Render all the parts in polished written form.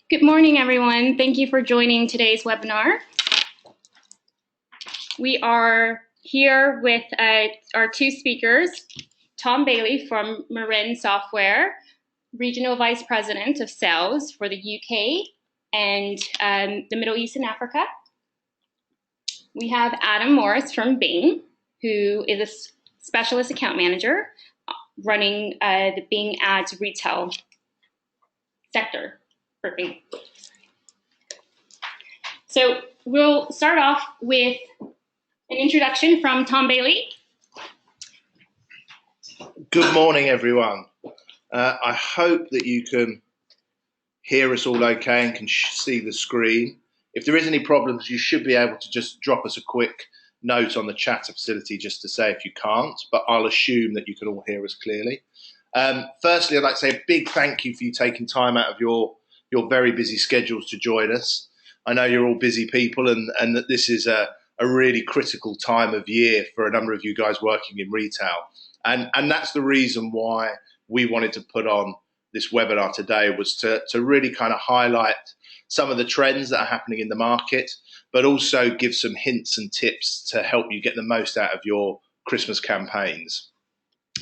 Good morning, everyone. Thank you for joining today's webinar. We are here with our two speakers, Tom Bailey from Marin Software, Regional Vice President of Sales for the UK and the Middle East and Africa. We have Adam Morris from Bing, who is a Specialist Account Manager running the Bing Ads retail sector for Bing. So we'll start off with an introduction from Tom Bailey. Good morning, everyone. I hope that you can hear us all okay and can see the screen. If there is any problems, you should be able to just drop us a quick note on the chatter facility just to say if you can't, but I'll assume that you can all hear us clearly. Firstly, I'd like to say a big thank you for you taking time out of your very busy schedules to join us. I know you're all busy people and that this is a really critical time of year for a number of you guys working in retail. And that's the reason why we wanted to put on this webinar today, was to really kind of highlight some of the trends that are happening in the market, but also give some hints and tips to help you get the most out of your Christmas campaigns.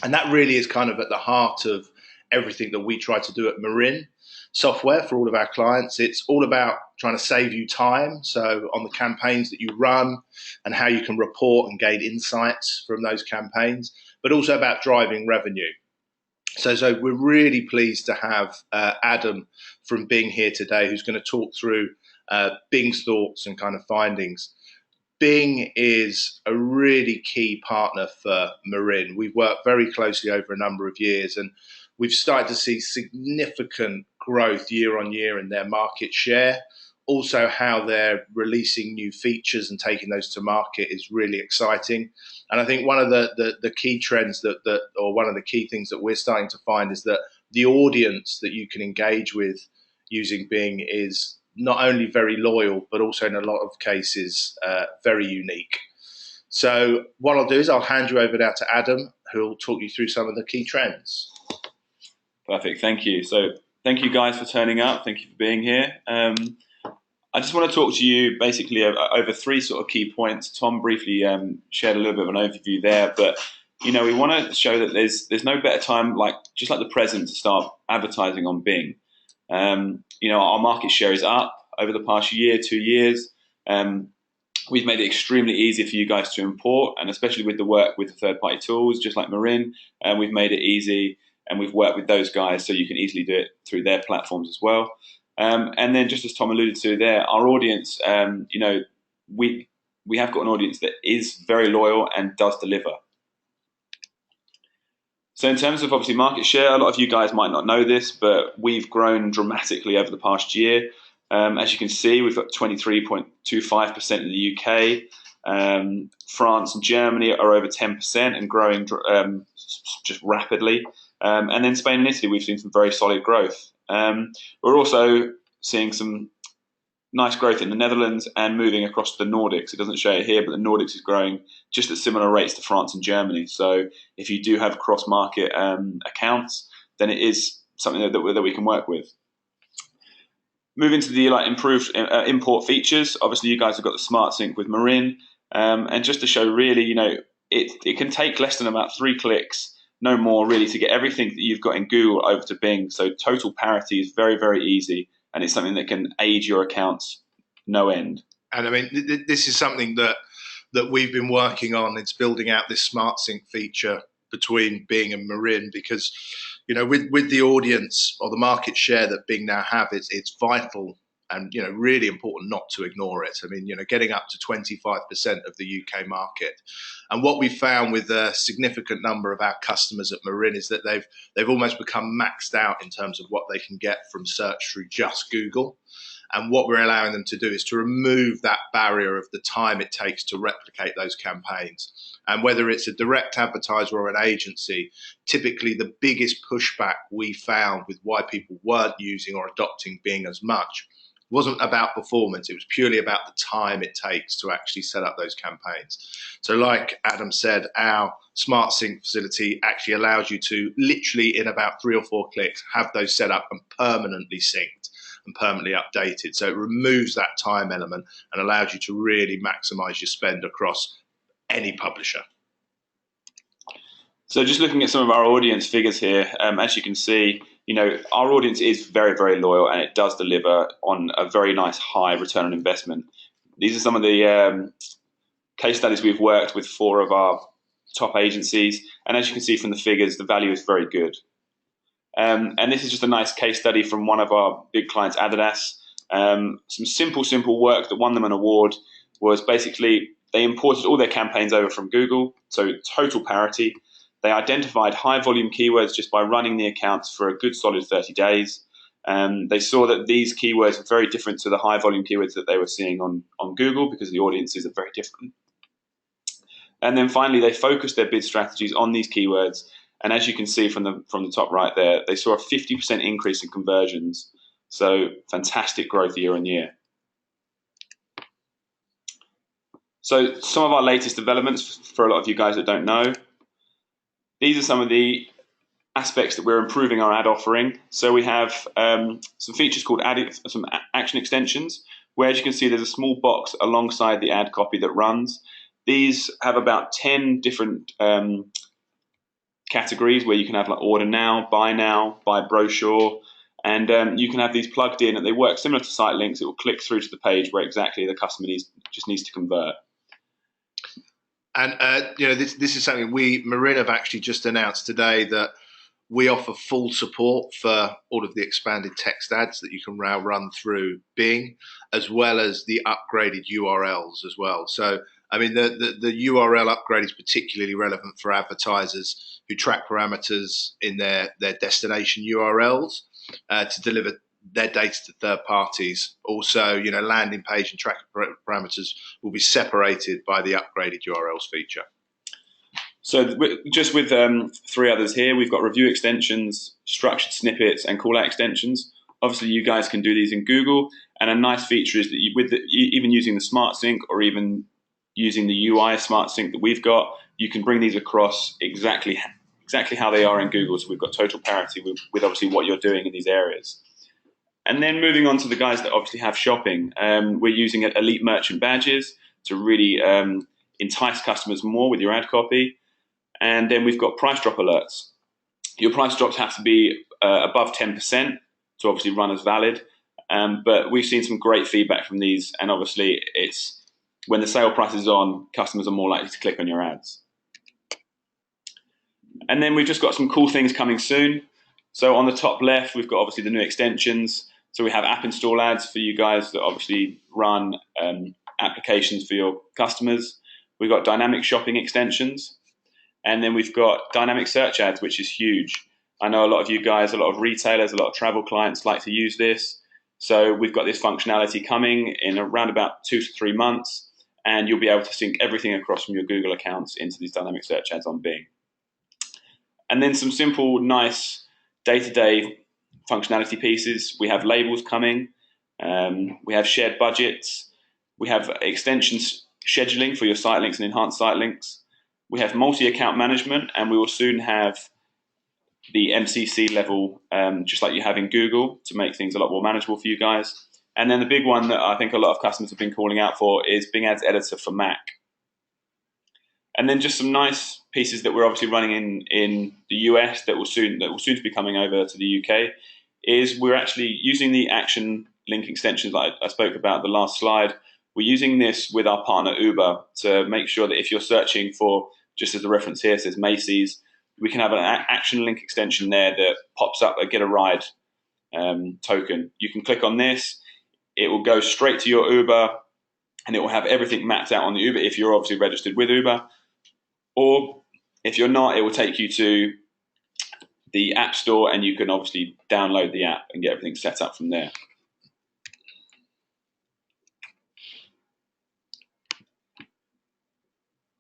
And that really is kind of at the heart of everything that we try to do at Marin Software for all of our clients. It's all about trying to save you time, so on the campaigns that you run and how you can report and gain insights from those campaigns, but also about driving revenue. So we're really pleased to have Adam from Bing here today, who's going to talk through Bing's thoughts and kind of findings. Bing is a really key partner for Marin. We've worked very closely over a number of years, and we've started to see significant growth year on year in their market share. Also, how they're releasing new features and taking those to market is really exciting. And I think one of the key trends or one of the key things that we're starting to find is that the audience that you can engage with using Bing is not only very loyal, but also in a lot of cases, very unique. So what I'll do is I'll hand you over now to Adam, who'll talk you through some of the key trends. Perfect, thank you. So thank you guys for turning up. Thank you for being here. I just want to talk to you basically over three sort of key points. Tom briefly shared a little bit of an overview there, but we want to show that there's no better time just like the present to start advertising on Bing. Our market share is up over the past year, 2 years. We've made it extremely easy for you guys to import, and especially with the work with the third-party tools, just like Marin, we've made it easy, and we've worked with those guys so you can easily do it through their platforms as well. And then, just as Tom alluded to there, our audience, we have got an audience that is very loyal and does deliver. So in terms of obviously market share, a lot of you guys might not know this, but we've grown dramatically over the past year. As you can see, we've got 23.25% in the UK. France and Germany are over 10% and growing just rapidly. And then Spain and Italy, we've seen some very solid growth. We're also seeing some nice growth in the Netherlands and moving across to the Nordics. It doesn't show it here, but the Nordics is growing just at similar rates to France and Germany. So if you do have cross-market accounts, then it is something that we can work with. Moving to the improved import features, obviously you guys have got the Smart Sync with Marin, and just to show really, it can take less than about 3 clicks, no more really, to get everything that you've got in Google over to Bing. So total parity is very, very easy, and it's something that can aid your accounts no end. And I mean, this is something that we've been working on. It's building out this Smart Sync feature between Bing and Marin, because with the audience or the market share that Bing now have, it's vital and really important not to ignore it. I mean, getting up to 25% of the UK market. And what we found with a significant number of our customers at Marin is that they've almost become maxed out in terms of what they can get from search through just Google. And what we're allowing them to do is to remove that barrier of the time it takes to replicate those campaigns. And whether it's a direct advertiser or an agency, typically the biggest pushback we found with why people weren't using or adopting Bing as much wasn't about performance. It was purely about the time it takes to actually set up those campaigns. So like Adam said, our Smart Sync facility actually allows you to literally in about 3 or 4 clicks have those set up and permanently synced. and permanently updated. So it removes that time element and allows you to really maximize your spend across any publisher. So just looking at some of our audience figures here, as you can see, our audience is very, very loyal, and it does deliver on a very nice high return on investment. These are some of the case studies we've worked with 4 of our top agencies, and as you can see from the figures, the value is very good. And this is just a nice case study from one of our big clients, Adidas. Some simple work that won them an award was basically they imported all their campaigns over from Google, so total parity. They identified high volume keywords just by running the accounts for a good solid 30 days. They saw that these keywords were very different to the high volume keywords that they were seeing on Google because the audiences are very different. And then finally, they focused their bid strategies on these keywords. And as you can see from the top right there, they saw a 50% increase in conversions. So fantastic growth year on year. So some of our latest developments for a lot of you guys that don't know, these are some of the aspects that we're improving our ad offering. So we have some features called some action extensions, where as you can see, there's a small box alongside the ad copy that runs. These have about 10 different categories where you can have like order now, buy brochure, and you can have these plugged in, and they work similar to site links. It will click through to the page where exactly the customer just needs to convert. And this is something Marin have actually just announced today, that we offer full support for all of the expanded text ads that you can now run through Bing, as well as the upgraded URLs as well. So, I mean, the URL upgrade is particularly relevant for advertisers who track parameters in their destination URLs to deliver their data to third parties. Also, landing page and track parameters will be separated by the upgraded URLs feature. So just with 3 others here, we've got review extensions, structured snippets, and call-out extensions. Obviously, you guys can do these in Google, and a nice feature is that even using the Smart Sync or even using the UI Smart Sync that we've got, you can bring these across exactly how they are in Google. So we've got total parity with obviously what you're doing in these areas. And then moving on to the guys that obviously have shopping, we're using elite merchant badges to really entice customers more with your ad copy. And then we've got price drop alerts. Your price drops have to be above 10% to obviously run as valid. But we've seen some great feedback from these. And obviously, it's when the sale price is on, customers are more likely to click on your ads. And then we've just got some cool things coming soon. So on the top left, we've got obviously the new extensions. So we have app install ads for you guys that obviously run applications for your customers. We've got dynamic shopping extensions. And then we've got dynamic search ads, which is huge. I know a lot of you guys, a lot of retailers, a lot of travel clients like to use this. So we've got this functionality coming in around about 2 to 3 months, and you'll be able to sync everything across from your Google accounts into these dynamic search ads on Bing. And then some simple, nice day-to-day functionality pieces. We have labels coming. We have shared budgets. We have extensions scheduling for your site links and enhanced site links. We have multi-account management, and we will soon have the MCC level, just like you have in Google, to make things a lot more manageable for you guys. And then the big one that I think a lot of customers have been calling out for is Bing Ads Editor for Mac. And then just some nice pieces that we're obviously running in the US that will soon to be coming over to the UK is we're actually using the action link extensions that I spoke about the last slide. We're using this with our partner Uber to make sure that if you're searching for, just as the reference here says Macy's, we can have an action link extension there that pops up a get a ride token. You can click on this, it will go straight to your Uber, and it will have everything mapped out on the Uber if you're obviously registered with Uber. Or if you're not, it will take you to the App Store, and you can obviously download the app and get everything set up from there.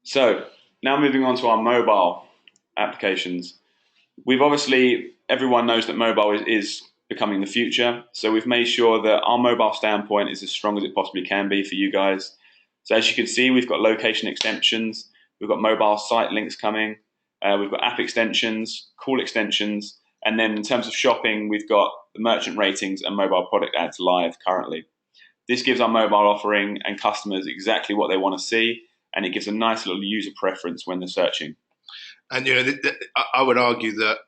So now moving on to our mobile applications. Everyone knows that mobile is becoming the future. So we've made sure that our mobile standpoint is as strong as it possibly can be for you guys. So as you can see, we've got location extensions, we've got mobile site links coming, we've got app extensions, call extensions, And then in terms of shopping, we've got the merchant ratings and mobile product ads live currently. This gives our mobile offering and customers exactly what they want to see, and it gives a nice little user preference when they're searching. And I would argue that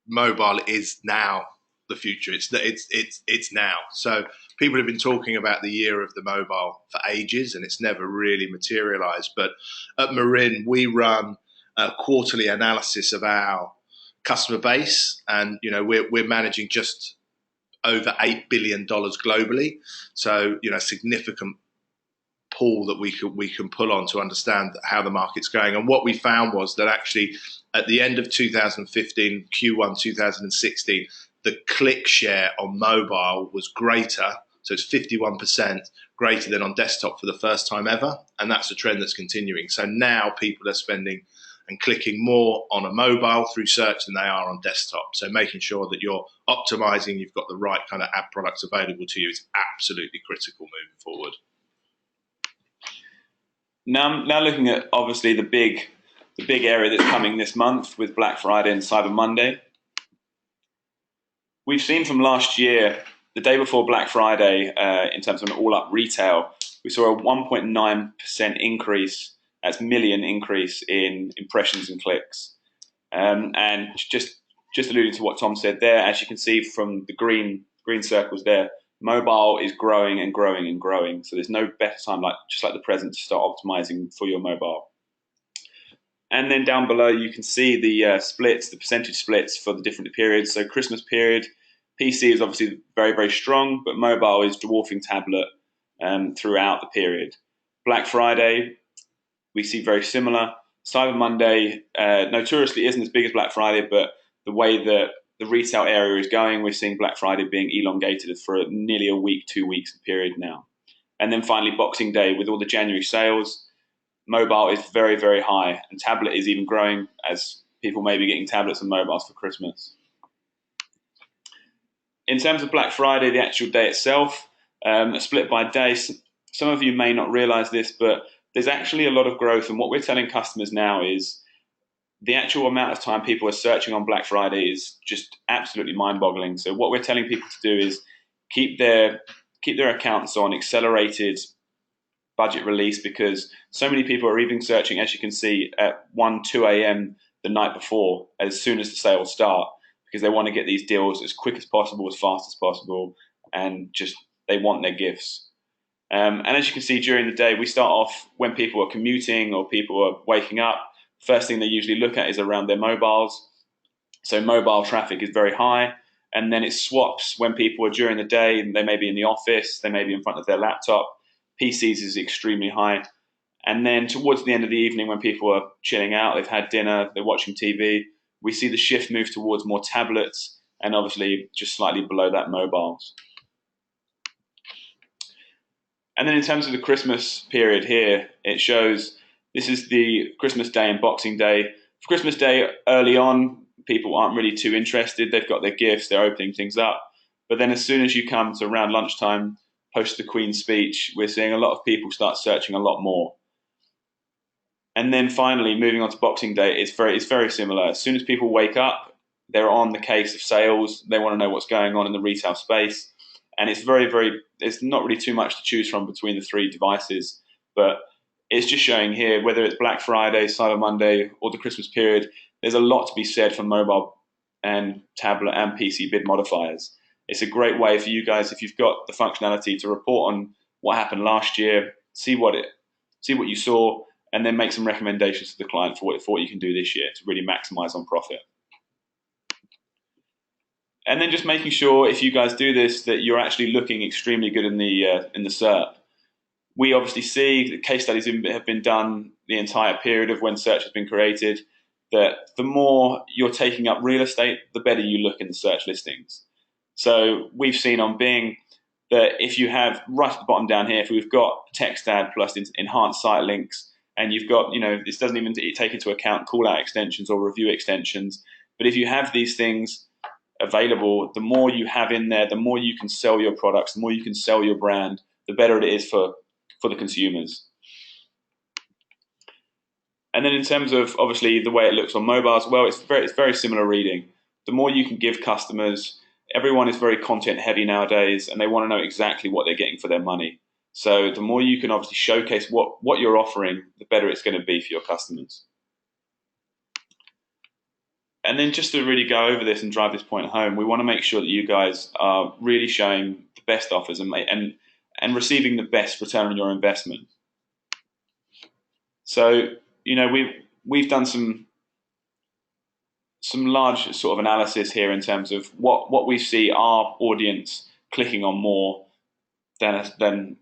mobile is now the future. It's now. So people have been talking about the year of the mobile for ages, and it's never really materialized. But at Marin, we run a quarterly analysis of our customer base, and we're managing just over $8 billion globally. So significant pool that we can pull on to understand how the market's going. And what we found was that actually at the end of 2015, Q1 2016, the click share on mobile was greater. So it's 51% greater than on desktop for the first time ever. And that's a trend that's continuing. So now people are spending and clicking more on a mobile through search than they are on desktop. So making sure that you're optimizing, you've got the right kind of ad products available to you is absolutely critical moving forward. Now looking at obviously the big area that's coming this month with Black Friday and Cyber Monday. We've seen from last year, the day before Black Friday, in terms of an all-up retail, we saw a 1.9% increase. That's million increase in impressions and clicks. And just alluding to what Tom said there, as you can see from the green circles there, mobile is growing and growing and growing. So there's no better time just like the present to start optimizing for your mobile. And then down below you can see the splits, the percentage splits for the different periods. So Christmas period, PC is obviously very, very strong, but mobile is dwarfing tablet throughout the period. Black Friday, we see very similar. Cyber Monday notoriously isn't as big as Black Friday, but the way that the retail area is going, we're seeing Black Friday being elongated for nearly a week, 2 weeks period now. And then finally Boxing Day, with all the January sales, mobile is very, very high, and tablet is even growing as people may be getting tablets and mobiles for Christmas. In terms of Black Friday, the actual day itself, split by day, some of you may not realize this, but there's actually a lot of growth, and what we're telling customers now is the actual amount of time people are searching on Black Friday is just absolutely mind-boggling. So what we're telling people to do is keep their accounts on accelerated budget release, because so many people are even searching, as you can see, at 1, 2 a.m. the night before, as soon as the sales start, because they want to get these deals as quick as possible, as fast as possible, and just they want their gifts. And as you can see during the day, we start off when people are commuting or people are waking up. First thing they usually look at is around their mobiles. So mobile traffic is very high, and then it swaps when people are during the day, and they may be in the office, they may be in front of their laptop. PCs is extremely high. And then towards the end of the evening, when people are chilling out, they've had dinner, they're watching TV, we see the shift move towards more tablets, and obviously just slightly below that mobiles. And then in terms of the Christmas period here, it shows this is the Christmas Day and Boxing Day. For Christmas Day, early on, people aren't really too interested. They've got their gifts, they're opening things up. But then as soon as you come to around lunchtime, post the Queen's speech, we're seeing a lot of people start searching a lot more. And then finally, moving on to Boxing Day, it's very similar. As soon as people wake up, they're on the case of sales. They want to know what's going on in the retail space. And it's there's not really too much to choose from between the three devices. But it's just showing here, whether it's Black Friday, Cyber Monday, or the Christmas period, there's a lot to be said for mobile and tablet and PC bid modifiers. It's a great way for you guys, if you've got the functionality, to report on what happened last year, see what you saw, and then make some recommendations to the client for what you can do this year to really maximize on profit. And then just making sure, if you guys do this, that you're actually looking extremely good in the SERP. We obviously see that case studies have been done the entire period of when search has been created, that the more you're taking up real estate, the better you look in the search listings. So we've seen on Bing that if you have, right at the bottom down here, if we've got text ad plus enhanced site links, and you've got, this doesn't even take into account call out extensions or review extensions, but if you have these things available, the more you have in there, the more you can sell your products, the more you can sell your brand, the better it is for the consumers. And then in terms of obviously the way it looks on mobile as well, it's very similar reading. the more you can give customers. Everyone is very content heavy nowadays, and they want to know exactly what they're getting for their money. So the more you can obviously showcase what you're offering, the better it's going to be for your customers. And then just to really go over this and drive this point home, we want to make sure that you guys are really showing the best offers and receiving the best return on your investment. So, we've done some large sort of analysis here in terms of what we see our audience clicking on more than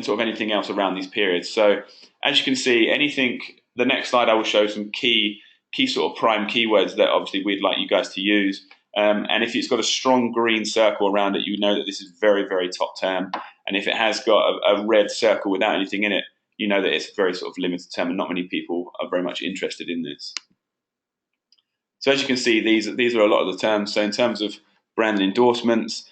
sort of anything else around these periods. So as you can see, the next slide I will show some key sort of prime keywords that obviously we'd like you guys to use. And if it's got a strong green circle around it, you know that this is very, very top term. And if it has got a red circle without anything in it, you know that it's very sort of limited term and not many people are very much interested in this. So as you can see, these are a lot of the terms. So in terms of brand endorsements,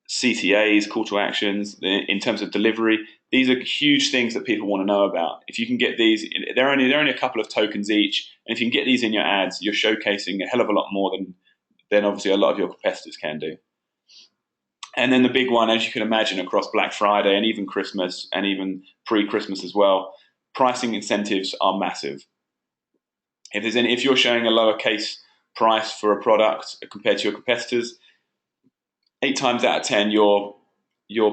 CTAs, call to actions, in terms of delivery, these are huge things that people want to know about. If you can get these, they're only a couple of tokens each, and if you can get these in your ads, you're showcasing a hell of a lot more than obviously a lot of your competitors can do. And then the big one, as you can imagine, across Black Friday and even Christmas and even pre-Christmas as well, pricing incentives are massive. If you're showing a lower case price for a product compared to your competitors, 8 times out of 10, your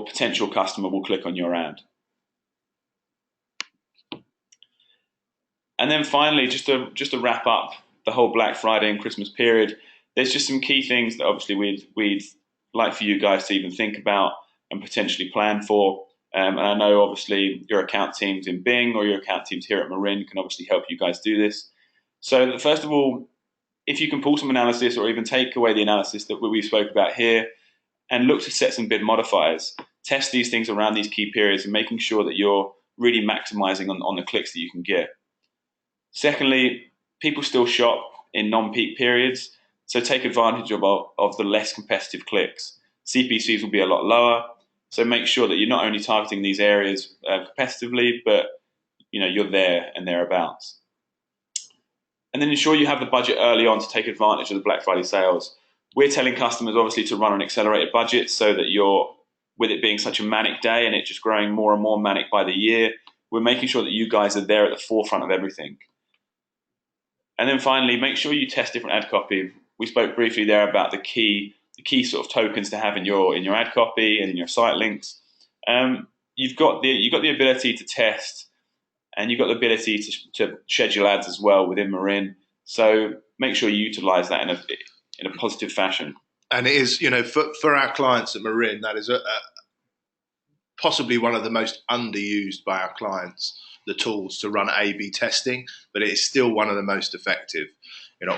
potential customer will click on your ad. And then finally, just to wrap up the whole Black Friday and Christmas period, there's just some key things that obviously we'd like for you guys to even think about and potentially plan for. And I know obviously your account teams in Bing or your account teams here at Marin can obviously help you guys do this. So first of all, if you can pull some analysis or even take away the analysis that we spoke about here and look to set some bid modifiers, test these things around these key periods and making sure that you're really maximizing on the clicks that you can get. Secondly, people still shop in non-peak periods, so take advantage of the less competitive clicks. CPCs will be a lot lower, so make sure that you're not only targeting these areas competitively, but you're there and thereabouts. And then ensure you have the budget early on to take advantage of the Black Friday sales. We're telling customers obviously to run an accelerated budget so that with it being such a manic day and it just growing more and more manic by the year, we're making sure that you guys are there at the forefront of everything. And then finally, make sure you test different ad copy. We spoke briefly there about the key sort of tokens to have in your ad copy and in your site links. You've got the ability to test, and you've got the ability to schedule ads as well within Marin. So make sure you utilize that in a positive fashion. And it is, for our clients at Marin, that is possibly one of the most underused by our clients, the tools to run A/B testing, but it is still one of the most effective.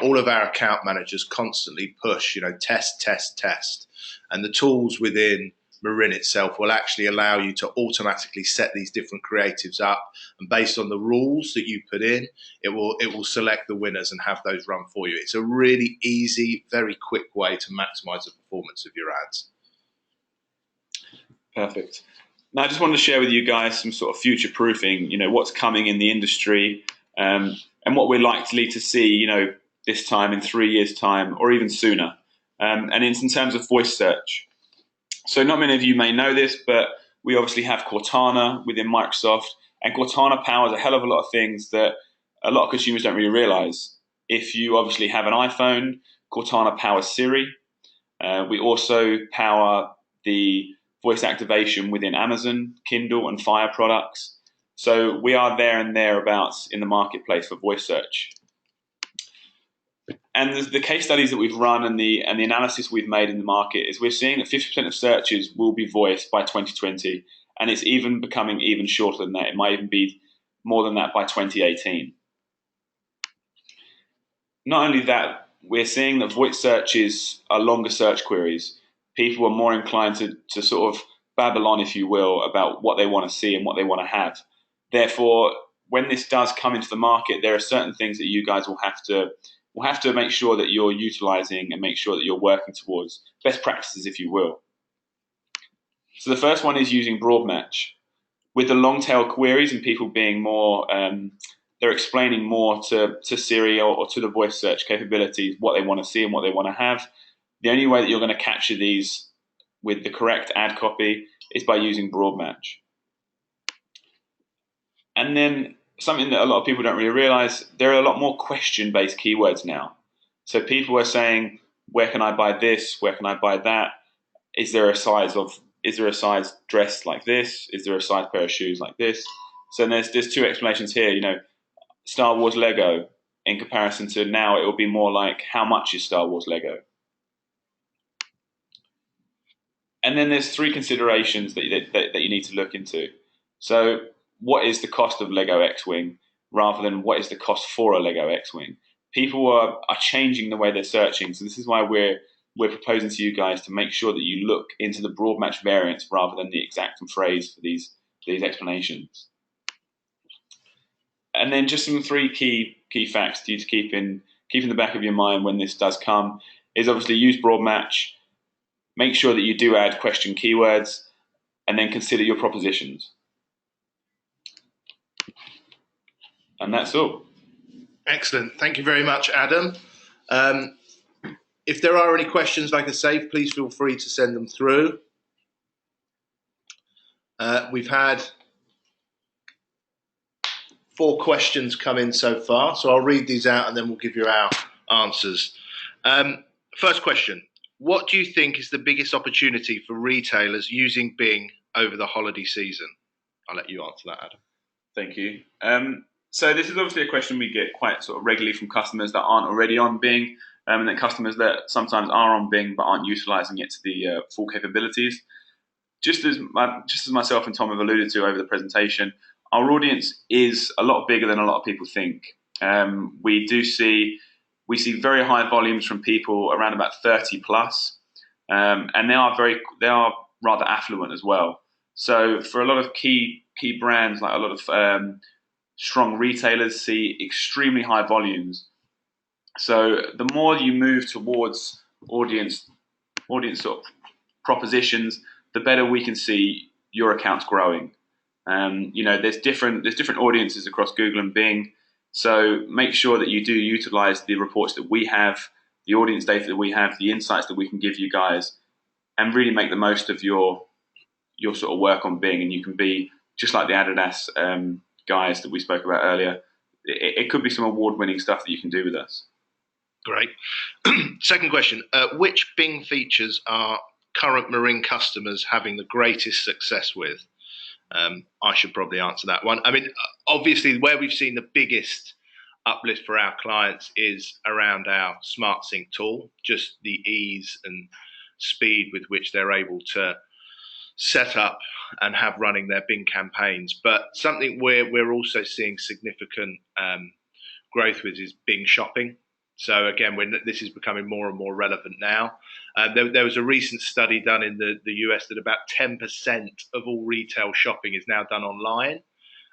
All of our account managers constantly push, test, test, test. And the tools within Marin itself will actually allow you to automatically set these different creatives up, and based on the rules that you put in, it will select the winners and have those run for you. It's a really easy, very quick way to maximize the performance of your ads. Perfect. Now, I just wanted to share with you guys some sort of future proofing, what's coming in the industry, and what we're likely to see, this time in 3 years' time or even sooner. And it's in terms of voice search. So not many of you may know this, but we obviously have Cortana within Microsoft, and Cortana powers a hell of a lot of things that a lot of consumers don't really realize. If you obviously have an iPhone, Cortana powers Siri. We also power the voice activation within Amazon, Kindle, and Fire products. So we are there and thereabouts in the marketplace for voice search. And the case studies that we've run and the analysis we've made in the market is we're seeing that 50% of searches will be voiced by 2020, and it's even becoming even shorter than that. It might even be more than that by 2018. Not only that, we're seeing that voice searches are longer search queries. People are more inclined to sort of babble on, if you will, about what they want to see and what they want to have. Therefore, when this does come into the market, there are certain things that you guys will have to make sure that you're utilizing and make sure that you're working towards best practices, if you will. So the first one is using broad match. With the long tail queries and people being more, they're explaining more to Siri or to the voice search capabilities what they want to see and what they want to have. The only way that you're going to capture these with the correct ad copy is by using broad match. And then something that a lot of people don't really realize, there are a lot more question-based keywords now. So people are saying, where can I buy this? Where can I buy that? Is there a size dress like this? Is there a size pair of shoes like this? So there's two explanations here. You know, Star Wars Lego in comparison to now, it will be more like, how much is Star Wars Lego? And then there's three considerations that you need to look into. So what is the cost of Lego X-Wing rather than what is the cost for a Lego X-Wing? People are changing the way they're searching. So this is why we're proposing to you guys to make sure that you look into the broad match variants rather than the exact phrase for these explanations. And then just some three key facts for you to keep in the back of your mind when this does come is obviously use broad match. Make sure that you do add question keywords, and then consider your propositions. And that's all. Excellent. Thank you very much, Adam. If there are any questions, like I say, please feel free to send them through. We've had 4 questions come in so far, so I'll read these out and then we'll give you our answers. First question. What do you think is the biggest opportunity for retailers using Bing over the holiday season? I'll let you answer that, Adam. Thank you. So this is obviously a question we get quite sort of regularly from customers that aren't already on Bing, and then customers that sometimes are on Bing but aren't utilizing it to the full capabilities. Just as myself and Tom have alluded to over the presentation, our audience is a lot bigger than a lot of people think. We see very high volumes from people around about 30 plus, and they are rather affluent as well. So for a lot of key brands, like a lot of strong retailers, see extremely high volumes. So the more you move towards audience sort of propositions, the better we can see your accounts growing. There's different audiences across Google and Bing. So make sure that you do utilize the reports that we have, the audience data that we have, the insights that we can give you guys, and really make the most of your sort of work on Bing. And you can be just like the Adidas guys that we spoke about earlier. It could be some award-winning stuff that you can do with us. Great. Second question. Which Bing features are current Marin customers having the greatest success with? I should probably answer that one. I mean, obviously, where we've seen the biggest uplift for our clients is around our Smart Sync tool, just the ease and speed with which they're able to set up and have running their Bing campaigns. But something we're also seeing significant growth with is Bing shopping. So again, this is becoming more and more relevant now. There was a recent study done in the US that about 10% of all retail shopping is now done online.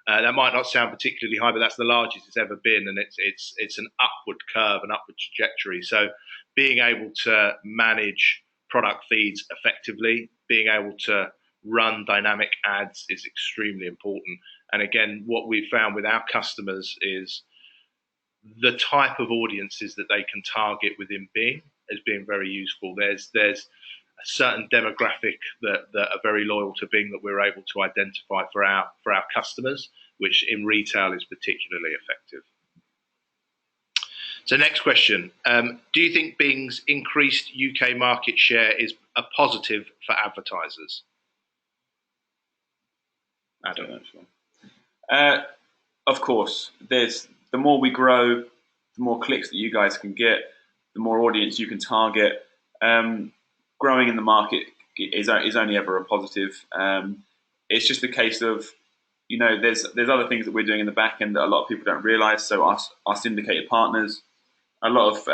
That might not sound particularly high, but that's the largest it's ever been, and it's an upward curve, an upward trajectory. So being able to manage product feeds effectively, being able to run dynamic ads is extremely important. And again, what we've found with our customers is the type of audiences that they can target within Bing as being very useful. There's a certain demographic that are very loyal to Bing that we're able to identify for our customers, which in retail is particularly effective. So next question. Do you think Bing's increased UK market share is a positive for advertisers? Adam. Of course, the more we grow, the more clicks that you guys can get, the more audience you can target. Growing in the market is only ever a positive. It's just a case of, there's other things that we're doing in the back end that a lot of people don't realize. So our syndicated partners, a lot of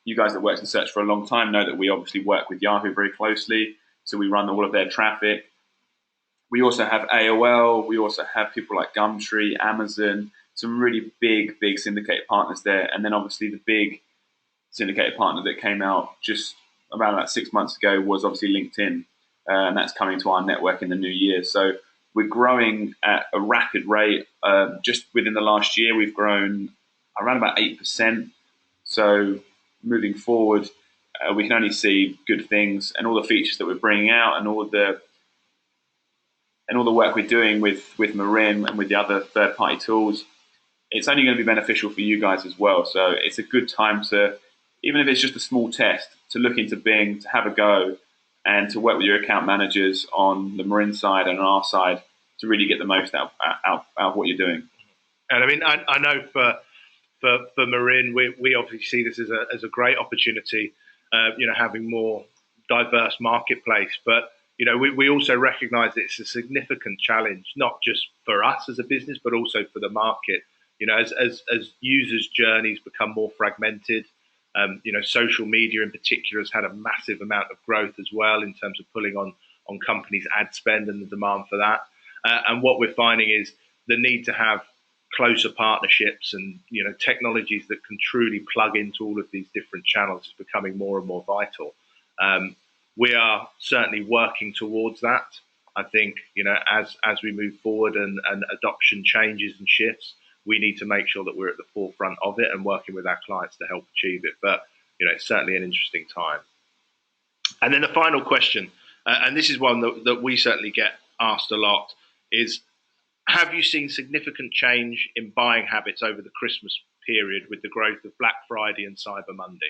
you guys that worked in search for a long time know that we obviously work with Yahoo very closely. So we run all of their traffic. We also have AOL. We also have people like Gumtree, Amazon, some really big syndicated partners there. And then obviously the big syndicated partner that came out just around 6 months ago was obviously LinkedIn. And that's coming to our network in the new year. So We're growing at a rapid rate. Just within the last year, we've grown around about 8%. So moving forward, we can only see good things, and all the features that we're bringing out, and all the work we're doing with Marin and with the other third-party tools, it's only going to be beneficial for you guys as well. So it's a good time to, even if it's just a small test, to look into Bing, to have a go, and to work with your account managers on the Marin side and on our side to really get the most out of what you're doing. And I mean, I know for Marin, we obviously see this as a great opportunity, having more diverse marketplace. But we also recognise that it's a significant challenge, not just for us as a business, but also for the market. As users' journeys become more fragmented, social media in particular has had a massive amount of growth as well in terms of pulling on companies' ad spend and the demand for that. And what we're finding is the need to have closer partnerships and technologies that can truly plug into all of these different channels is becoming more and more vital. We are certainly working towards that. I think as we move forward and adoption changes and shifts, we need to make sure that we're at the forefront of it and working with our clients to help achieve it. But it's certainly an interesting time. And then the final question, and this is one that we certainly get asked a lot, is: have you seen significant change in buying habits over the Christmas period with the growth of Black Friday and Cyber Monday?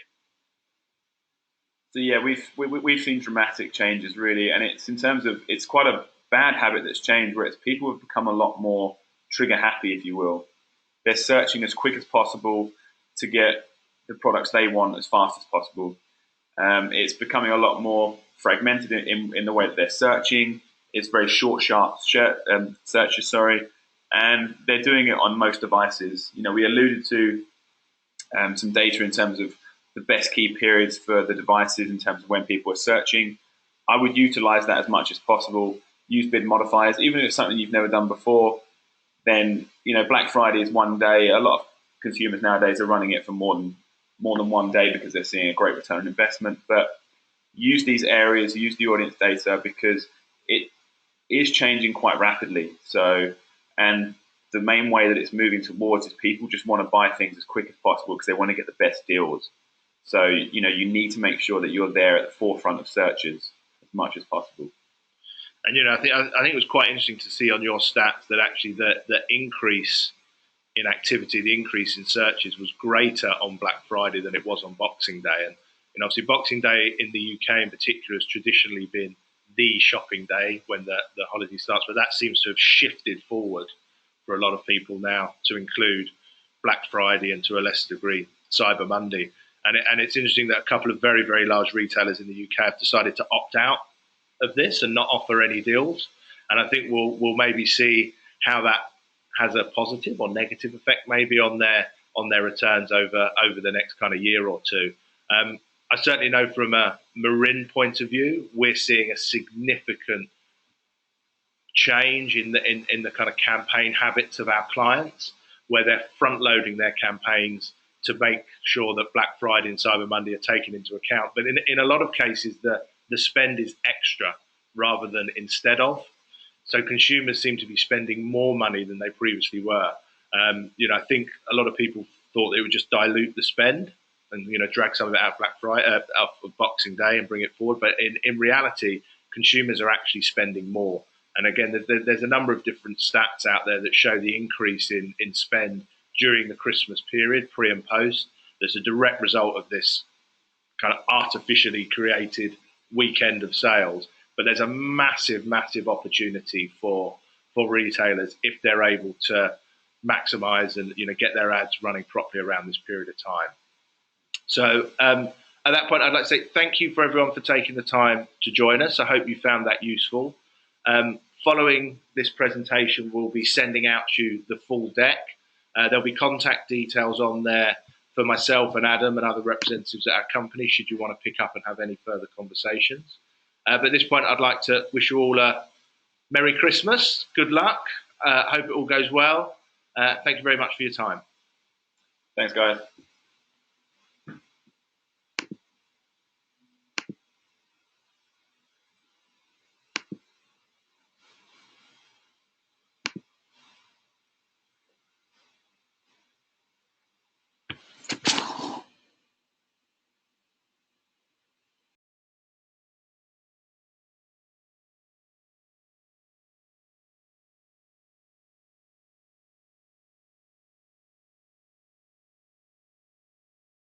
So yeah, we've seen dramatic changes really, and it's quite a bad habit that's changed, where it's people have become a lot more trigger happy, if you will. They're searching as quick as possible to get the products they want as fast as possible. It's becoming a lot more fragmented in the way that they're searching. It's very short, sharp searches, and they're doing it on most devices. We alluded to some data in terms of the best key periods for the devices in terms of when people are searching. I would utilize that as much as possible. Use bid modifiers, even if it's something you've never done before. Then Black Friday is one day. A lot of consumers nowadays are running it for more than 1 day because they're seeing a great return on investment. But use these areas, use the audience data, because it is changing quite rapidly. So, and the main way that it's moving towards is people just want to buy things as quick as possible because they want to get the best deals. So, you need to make sure that you're there at the forefront of searches as much as possible. And I think it was quite interesting to see on your stats that actually the increase in activity, the increase in searches was greater on Black Friday than it was on Boxing Day. And obviously Boxing Day in the UK in particular has traditionally been the shopping day when the holiday starts, but that seems to have shifted forward for a lot of people now to include Black Friday and, to a lesser degree, Cyber Monday. And it's interesting that a couple of very, very large retailers in the UK have decided to opt out of this and not offer any deals. And I think we'll maybe see how that has a positive or negative effect maybe on their returns over the next kind of year or two. I certainly know from a Marin point of view, we're seeing a significant change in the kind of campaign habits of our clients, where they're front loading their campaigns to make sure that Black Friday and Cyber Monday are taken into account. But in a lot of cases, the spend is extra rather than instead of. So consumers seem to be spending more money than they previously were. I think a lot of people thought they would just dilute the spend and drag some of it out of Black Friday, out of Boxing Day, and bring it forward. But in reality, consumers are actually spending more. And again, there's a number of different stats out there that show the increase in spend during the Christmas period, pre and post. There's a direct result of this kind of artificially created weekend of sales. But there's a massive, massive opportunity for retailers if they're able to maximize and get their ads running properly around this period of time. So at that point, I'd like to say thank you for everyone for taking the time to join us. I hope you found that useful. Following this presentation, we'll be sending out to you the full deck. There'll be contact details on there for myself and Adam and other representatives at our company should you want to pick up and have any further conversations. But at this point, I'd like to wish you all a Merry Christmas, good luck, hope it all goes well. Thank you very much for your time. Thanks, guys.